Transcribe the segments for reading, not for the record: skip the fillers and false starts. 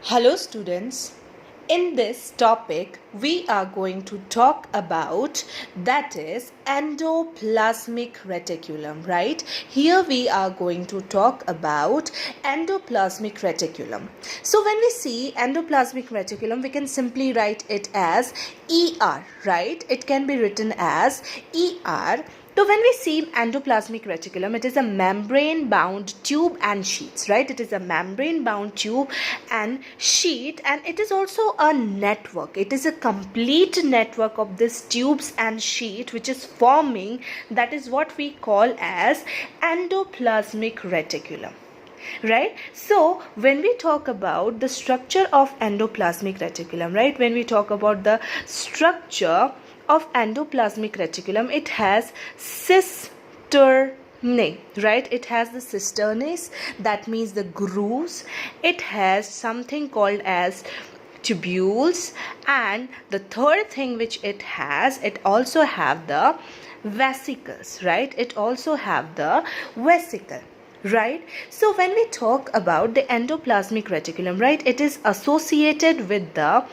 Hello students, in this topic we are going to talk about that is endoplasmic reticulum, right? Here we are going to talk about endoplasmic reticulum. So when we see endoplasmic reticulum, we can simply write it as ER, right? It can be written as ER. So when we see endoplasmic reticulum, it is a membrane bound tube and sheets, right? It is a membrane bound tube and sheet, and it is also a network. It is a complete network of these tubes and sheet which is forming, that is what we call as endoplasmic reticulum. Right. So when we talk about the structure of endoplasmic reticulum, right, when we talk about the structure of endoplasmic reticulum, it has cisternae, right? It has the cisternae, that means the grooves. It has something called as tubules, and the third thing which it has, it also have the vesicles, right? It also have the vesicle, right? So when we talk about the endoplasmic reticulum, right, it is associated with the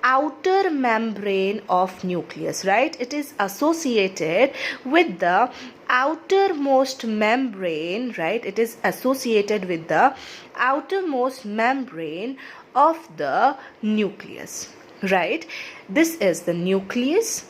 outer membrane of nucleus, right? It is associated with the outermost membrane, right? It is associated with the outermost membrane of the nucleus, right? This is the nucleus,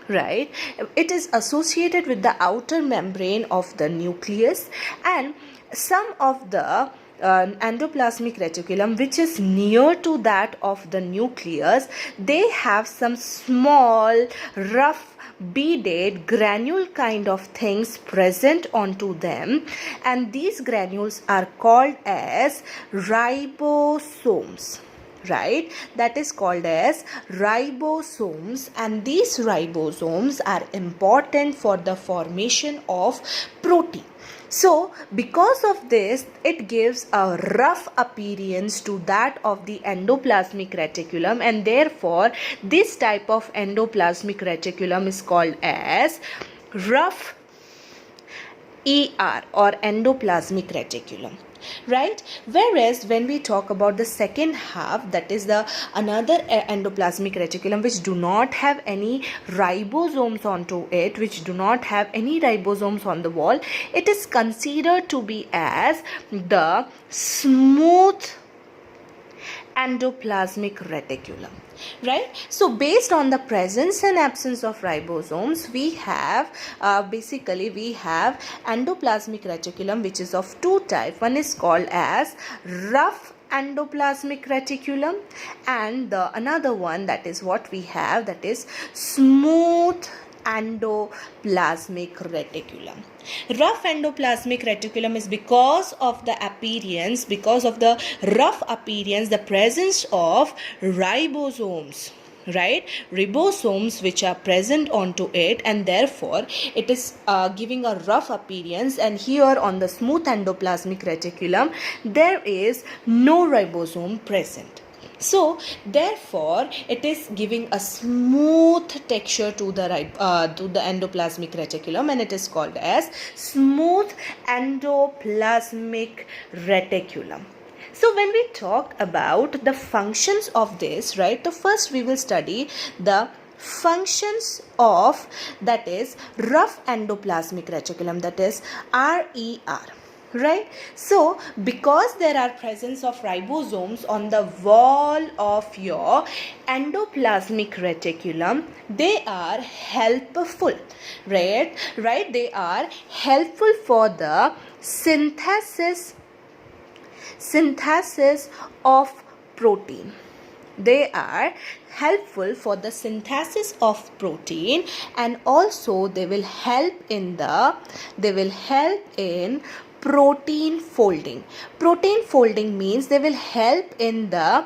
right? It is associated with the outer membrane of the nucleus, and some of the endoplasmic reticulum which is near to that of the nucleus, they have some small rough beaded granule kind of things present onto them, and these granules are called as ribosomes, right? That is called as ribosomes, and these ribosomes are important for the formation of protein. So because of this, it gives a rough appearance to that of the endoplasmic reticulum, and therefore this type of endoplasmic reticulum is called as rough ER or endoplasmic reticulum, right? Whereas when we talk about the second half, that is the another endoplasmic reticulum which do not have any ribosomes onto it, which do not have any ribosomes on the wall, it is considered to be as the smooth endoplasmic reticulum, right? So based on the presence and absence of ribosomes, we have basically we have endoplasmic reticulum which is of two types. One is called as rough endoplasmic reticulum, and the another one, that is what we have, that is smooth endoplasmic reticulum. Rough endoplasmic reticulum is because of the appearance, because of the rough appearance, the presence of ribosomes, right? Ribosomes which are present onto it, and therefore it is giving a rough appearance. And here on the smooth endoplasmic reticulum, there is no ribosome present. So therefore it is giving a smooth texture to the endoplasmic reticulum, and it is called as smooth endoplasmic reticulum. So when we talk about the functions of this, right, the first we will study the functions of, that is, rough endoplasmic reticulum, that is RER, right? So because there are presence of ribosomes on the wall of your endoplasmic reticulum, they are helpful, right? They are helpful for the synthesis of protein. They are helpful for the synthesis of protein, and also they will help in protein folding. Protein folding means they will help in the,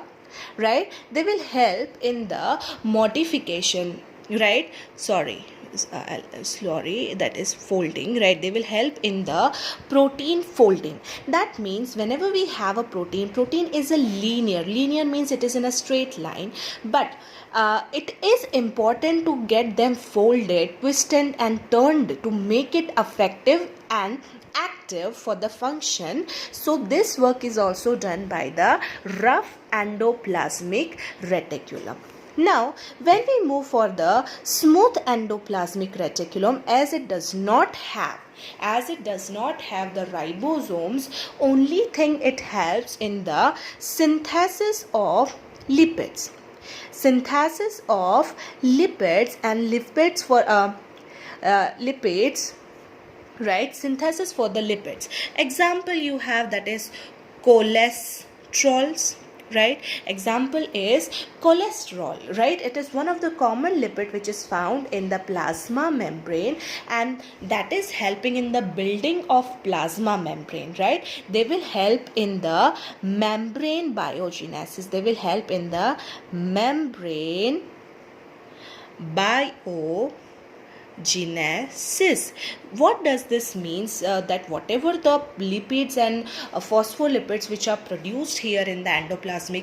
right, they will help in the modification, right? Sorry, that is folding, right? They will help in the protein folding. That means whenever we have a protein is a linear means it is in a straight line, but it is important to get them folded, twisted and turned to make it effective and active for the function. So this work is also done by the rough endoplasmic reticulum. Now, when we move for the smooth endoplasmic reticulum, as it does not have the ribosomes, only thing it helps in the synthesis of lipids. Synthesis of lipids and lipids for lipids, right? Synthesis for the lipids. Example you have, that is cholesterols, right? Example is cholesterol, right? It is one of the common lipid which is found in the plasma membrane, and that is helping in the building of plasma membrane, right? They will help in the membrane biogenesis. They will help in the membrane biogenesis. What does this means? That whatever the lipids and phospholipids which are produced here in the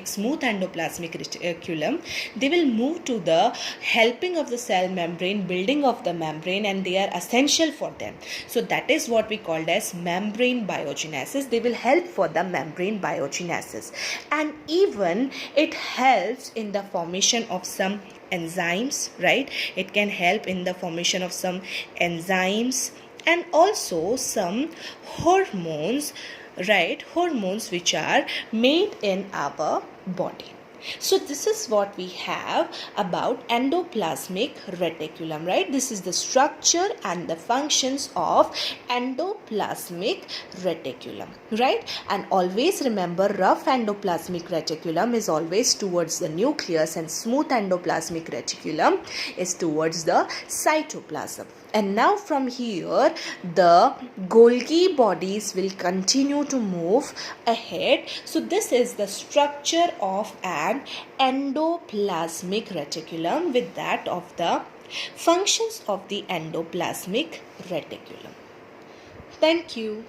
smooth endoplasmic reticulum, they will move to the helping of the cell membrane, building of the membrane, and they are essential for them. So that is what we called as membrane biogenesis. They will help for the membrane biogenesis, and even it helps in the formation of some enzymes, right? It can help in the formation of some enzymes and also some hormones, right? Hormones which are made in our body. So this is what we have about endoplasmic reticulum, right? This is the structure and the functions of endoplasmic reticulum, right? And always remember, rough endoplasmic reticulum is always towards the nucleus and smooth endoplasmic reticulum is towards the cytoplasm. And now from here, the Golgi bodies will continue to move ahead. So this is the structure of an endoplasmic reticulum with that of the functions of the endoplasmic reticulum. Thank you.